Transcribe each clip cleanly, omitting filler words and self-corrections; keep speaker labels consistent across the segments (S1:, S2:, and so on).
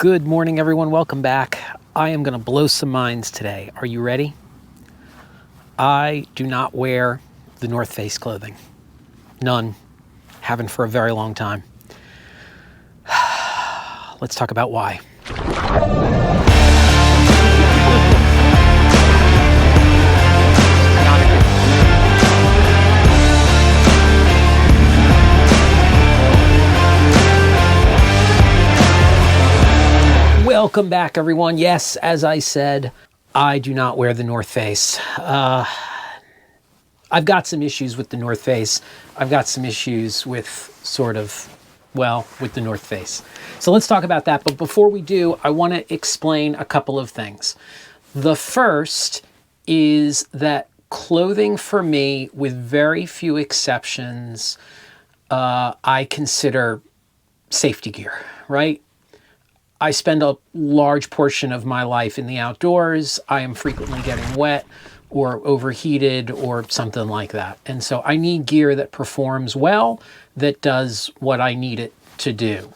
S1: Good morning, everyone. Welcome back. I am going to blow some minds today. Are you ready? I do not wear the North Face clothing. None. Haven't for a very long time. Let's talk about why. Welcome back, everyone. Yes, as I said, I do not wear the North Face. I've got some issues with the North Face. I've got some issues with with the North Face. So let's talk about that. But before we do, I want to explain a couple of things. The first is that clothing for me, with very few exceptions, I consider safety gear, right? I spend a large portion of my life in the outdoors. I am frequently getting wet or overheated or something like that. And so I need gear that performs well, that does what I need it to do.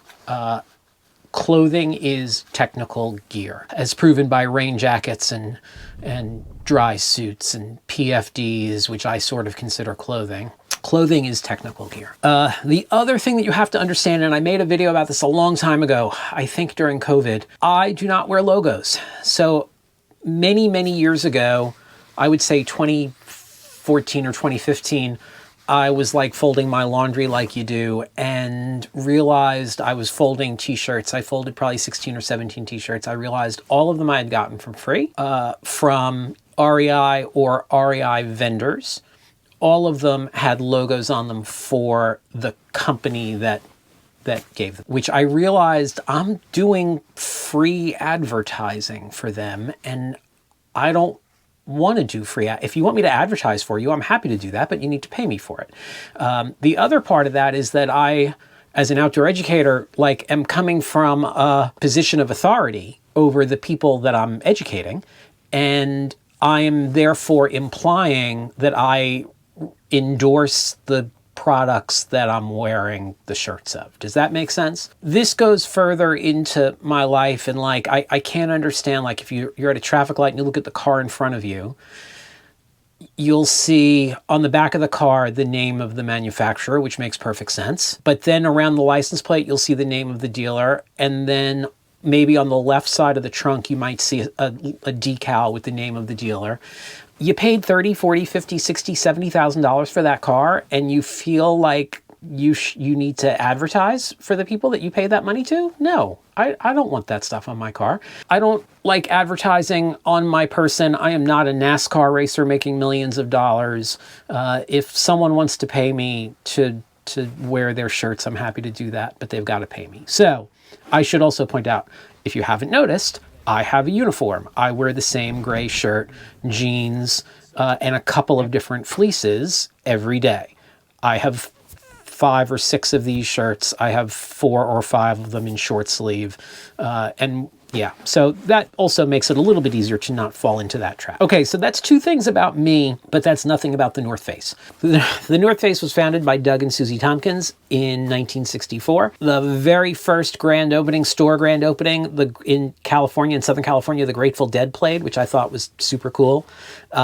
S1: Clothing is technical gear, as proven by rain jackets and dry suits and PFDs, which I sort of consider clothing. Clothing is technical gear. The other thing that you have to understand, and I made a video about this a long time ago, I think during COVID, I do not wear logos. So many, many years ago, I would say 2014 or 2015, I was like folding my laundry like you do and realized I was folding t-shirts. I folded probably 16 or 17 t-shirts. I realized all of them I had gotten from free, from REI or REI vendors. All of them had logos on them for the company that gave them, which I realized I'm doing free advertising for them, and I don't want to do free. If you want me to advertise for you, I'm happy to do that, but you need to pay me for it. The other part of that is that I, as an outdoor educator, am coming from a position of authority over the people that I'm educating, and I am therefore implying that I endorse the products that I'm wearing the shirts of. Does that make sense? This goes further into my life, and I can't understand, if you're at a traffic light and you look at the car in front of you, you'll see on the back of the car the name of the manufacturer, which makes perfect sense. But then around the license plate, you'll see the name of the dealer, and then maybe on the left side of the trunk, you might see a decal with the name of the dealer. You paid $30, $40, $50, $60, $70,000 for that car, and you feel like you need to advertise for the people that you pay that money to? No, I don't want that stuff on my car. I don't like advertising on my person. I am not a NASCAR racer making millions of dollars. If someone wants to pay me to wear their shirts, I'm happy to do that, but they've got to pay me. So I should also point out, if you haven't noticed, I have a uniform. I wear the same gray shirt, jeans, and a couple of different fleeces every day. I have 5 or 6 of these shirts. I have 4 or 5 of them in short sleeve. So that also makes it a little bit easier to not fall into that trap. Okay, so that's 2 things about me, but that's nothing about the North Face. The North Face was founded by Doug and Susie Tompkins in 1964. The very first store grand opening in California, in Southern California, the Grateful Dead played, which I thought was super cool.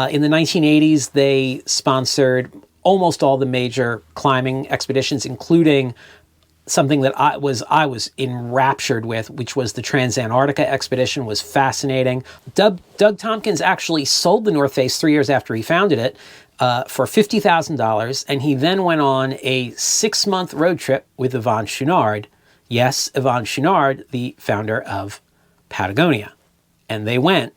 S1: In the 1980s, they sponsored almost all the major climbing expeditions, including something that I was enraptured with, which was the Trans-Antarctica expedition. Was fascinating. Doug Tompkins actually sold the North Face 3 years after he founded it for $50,000, and he then went on a 6-month road trip with Yvon Chouinard. Yes, Yvon Chouinard, the founder of Patagonia. And they went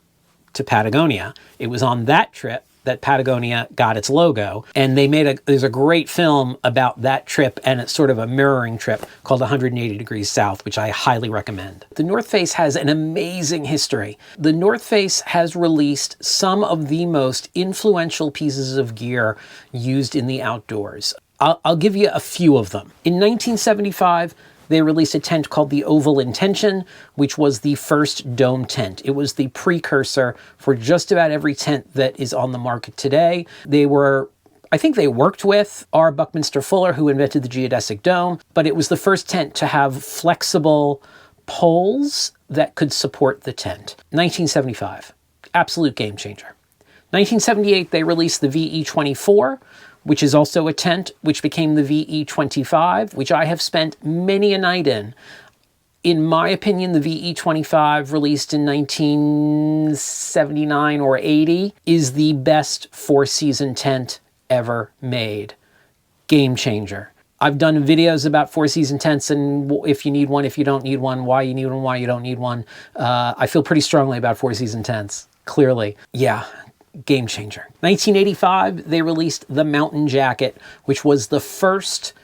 S1: to Patagonia. It was on that trip that Patagonia got its logo. And there's a great film about that trip, and it's sort of a mirroring trip called 180 Degrees South, which I highly recommend. The North Face has an amazing history. The North Face has released some of the most influential pieces of gear used in the outdoors. I'll give you a few of them. In 1975, they released a tent called the Oval Intention, which was the first dome tent. It was the precursor for just about every tent that is on the market today. I think they worked with R. Buckminster Fuller, who invented the geodesic dome, but it was the first tent to have flexible poles that could support the tent. 1975, absolute game changer. 1978, they released the VE24, which is also a tent, which became the VE25, which I have spent many a night in. In my opinion, the VE25, released in 1979 or 80, is the best four-season tent ever made. Game changer. I've done videos about four-season tents and if you need one, if you don't need one, why you need one, why you don't need one. I feel pretty strongly about four-season tents, clearly. Yeah, game changer. 1985, they released the Mountain Jacket, which was the first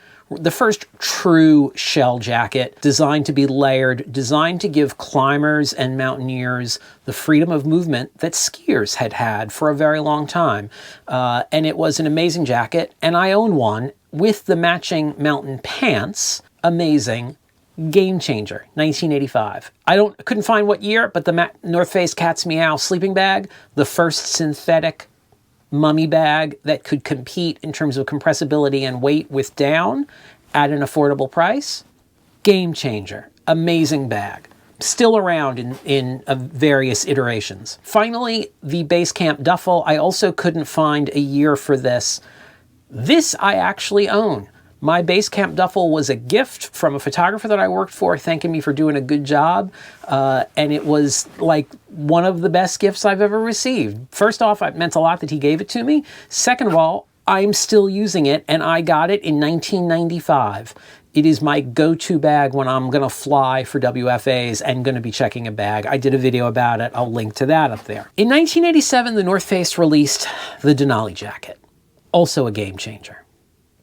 S1: true shell jacket, designed to be layered, designed to give climbers and mountaineers the freedom of movement that skiers had had for a very long time. And it was an amazing jacket, and I own one with the matching mountain pants. Amazing. Game changer. 1985. Couldn't find what year, but the North Face Cat's Meow sleeping bag, the first synthetic mummy bag that could compete in terms of compressibility and weight with down at an affordable price. Game changer. Amazing bag. Still around in various iterations. Finally, the Basecamp duffel. I also couldn't find a year for this. This I actually own. My Basecamp duffel was a gift from a photographer that I worked for, thanking me for doing a good job. And it was like one of the best gifts I've ever received. First off, it meant a lot that he gave it to me. Second of all, I'm still using it, and I got it in 1995. It is my go-to bag when I'm going to fly for WFAs and going to be checking a bag. I did a video about it. I'll link to that up there. In 1987, the North Face released the Denali Jacket. Also a game changer.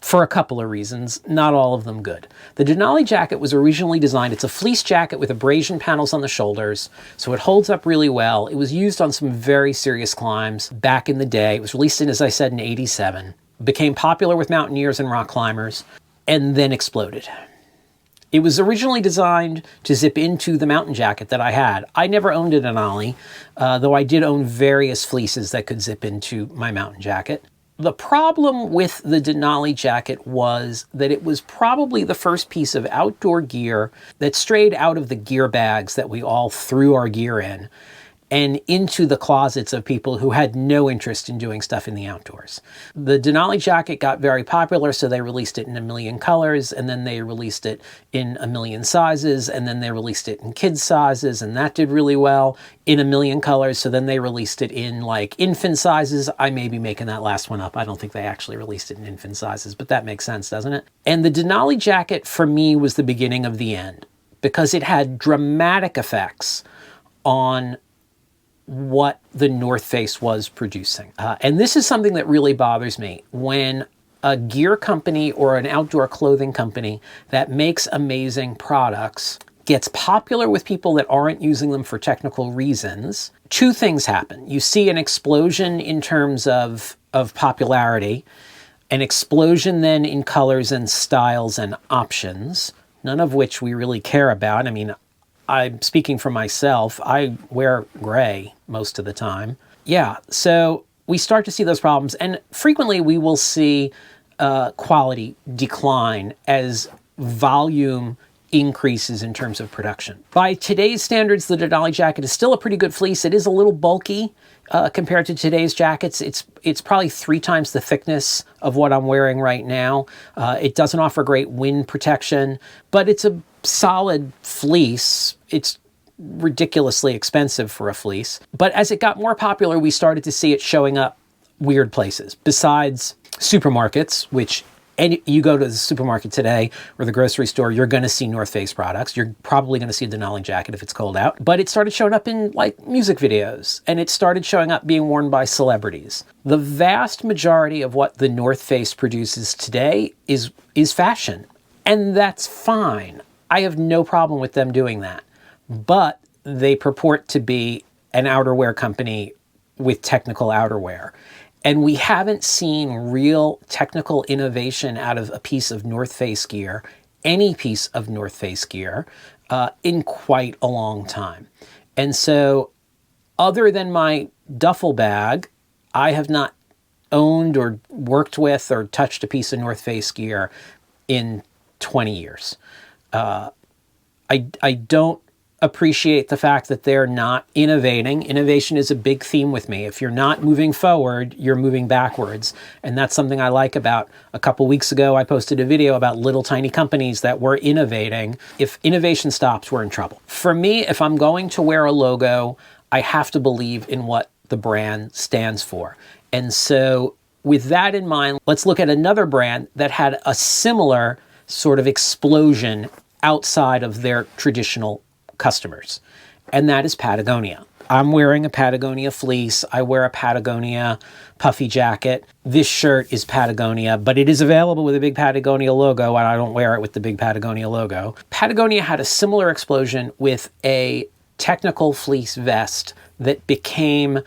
S1: For a couple of reasons, not all of them good. The Denali Jacket was originally designed, it's a fleece jacket with abrasion panels on the shoulders, so it holds up really well. It was used on some very serious climbs back in the day. It was released in, as I said, in 87. Became popular with mountaineers and rock climbers, and then exploded. It was originally designed to zip into the Mountain Jacket that I had. I never owned a Denali, though I did own various fleeces that could zip into my Mountain Jacket. The problem with the Denali Jacket was that it was probably the first piece of outdoor gear that strayed out of the gear bags that we all threw our gear in and into the closets of people who had no interest in doing stuff in the outdoors. The Denali Jacket got very popular, so they released it in a million colors, and then they released it in a million sizes, and then they released it in kids' sizes, and that did really well in a million colors, so then they released it in like infant sizes. I may be making that last one up. I don't think they actually released it in infant sizes, but that makes sense, doesn't it? And the Denali Jacket, for me, was the beginning of the end, because it had dramatic effects on what the North Face was producing. And this is something that really bothers me. When a gear company or an outdoor clothing company that makes amazing products gets popular with people that aren't using them for technical reasons, two things happen. You see an explosion in terms of popularity, an explosion then in colors and styles and options, none of which we really care about. I mean, I'm speaking for myself. I wear gray most of the time. Yeah, so we start to see those problems, and frequently we will see quality decline as volume increases in terms of production. By today's standards, the Denali Jacket is still a pretty good fleece. It is a little bulky compared to today's jackets. It's probably 3 times the thickness of what I'm wearing right now. It doesn't offer great wind protection, but it's a solid fleece. It's ridiculously expensive for a fleece. But as it got more popular, we started to see it showing up weird places. Besides supermarkets, which you go to the supermarket today or the grocery store, you're going to see North Face products. You're probably going to see a Denali Jacket if it's cold out. But it started showing up in like music videos, and it started showing up being worn by celebrities. The vast majority of what the North Face produces today is fashion, and that's fine. I have no problem with them doing that. But they purport to be an outerwear company with technical outerwear. And we haven't seen real technical innovation out of a piece of North Face gear, any piece of North Face gear, in quite a long time. And so, other than my duffel bag, I have not owned or worked with or touched a piece of North Face gear in 20 years. I don't appreciate the fact that they're not innovating. Innovation is a big theme with me. If you're not moving forward, you're moving backwards. And that's something I like about. A couple weeks ago, I posted a video about little tiny companies that were innovating. If innovation stops, we're in trouble. For me, if I'm going to wear a logo, I have to believe in what the brand stands for. And so with that in mind, let's look at another brand that had a similar sort of explosion outside of their traditional customers, and that is Patagonia. I'm wearing a Patagonia fleece. I wear a Patagonia puffy jacket. This shirt is Patagonia, but it is available with a big Patagonia logo, and I don't wear it with the big Patagonia logo. Patagonia had a similar explosion with a technical fleece vest that became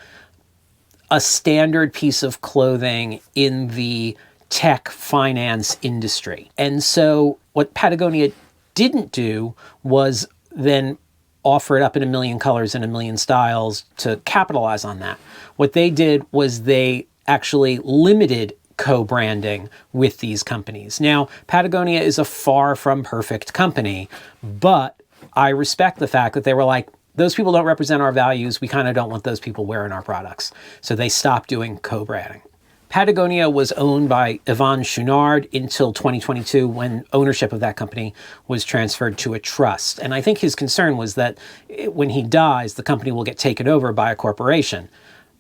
S1: a standard piece of clothing in the tech finance industry. And so what Patagonia didn't do was then offer it up in a million colors and a million styles to capitalize on that. What they did was they actually limited co-branding with these companies. Now, Patagonia is a far from perfect company, but I respect the fact that they were like, those people don't represent our values. We kind of don't want those people wearing our products. So they stopped doing co-branding. Patagonia was owned by Yvon Chouinard until 2022 when ownership of that company was transferred to a trust. And I think his concern was that when he dies, the company will get taken over by a corporation.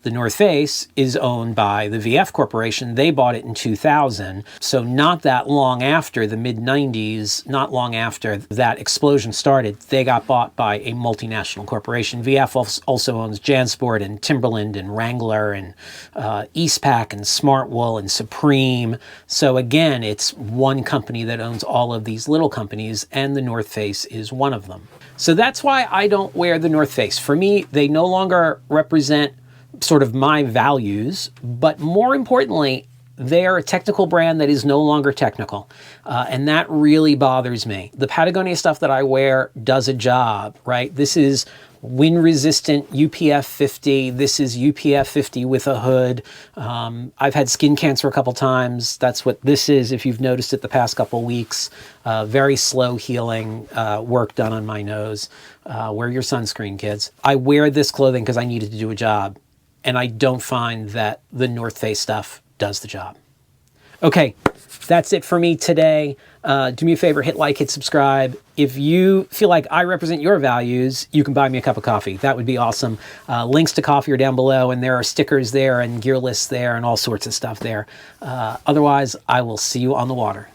S1: The North Face is owned by the VF Corporation. They bought it in 2000. So not that long after the mid-90s, not long after that explosion started, they got bought by a multinational corporation. VF also owns JanSport and Timberland and Wrangler and Eastpak and Smartwool and Supreme. So again, it's one company that owns all of these little companies, and the North Face is one of them. So that's why I don't wear the North Face. For me, they no longer represent sort of my values, but more importantly, they are a technical brand that is no longer technical. And that really bothers me. The Patagonia stuff that I wear does a job, right? This is wind-resistant UPF 50. This is UPF 50 with a hood. I've had skin cancer a couple times. That's what this is, if you've noticed it the past couple weeks. Very slow healing, work done on my nose. Wear your sunscreen, kids. I wear this clothing because I needed to do a job. And I don't find that the North Face stuff does the job. Okay, that's it for me today. Do me a favor, hit like, hit subscribe. If you feel like I represent your values, you can buy me a cup of coffee. That would be awesome. Links to coffee are down below, and there are stickers there and gear lists there and all sorts of stuff there. Otherwise, I will see you on the water.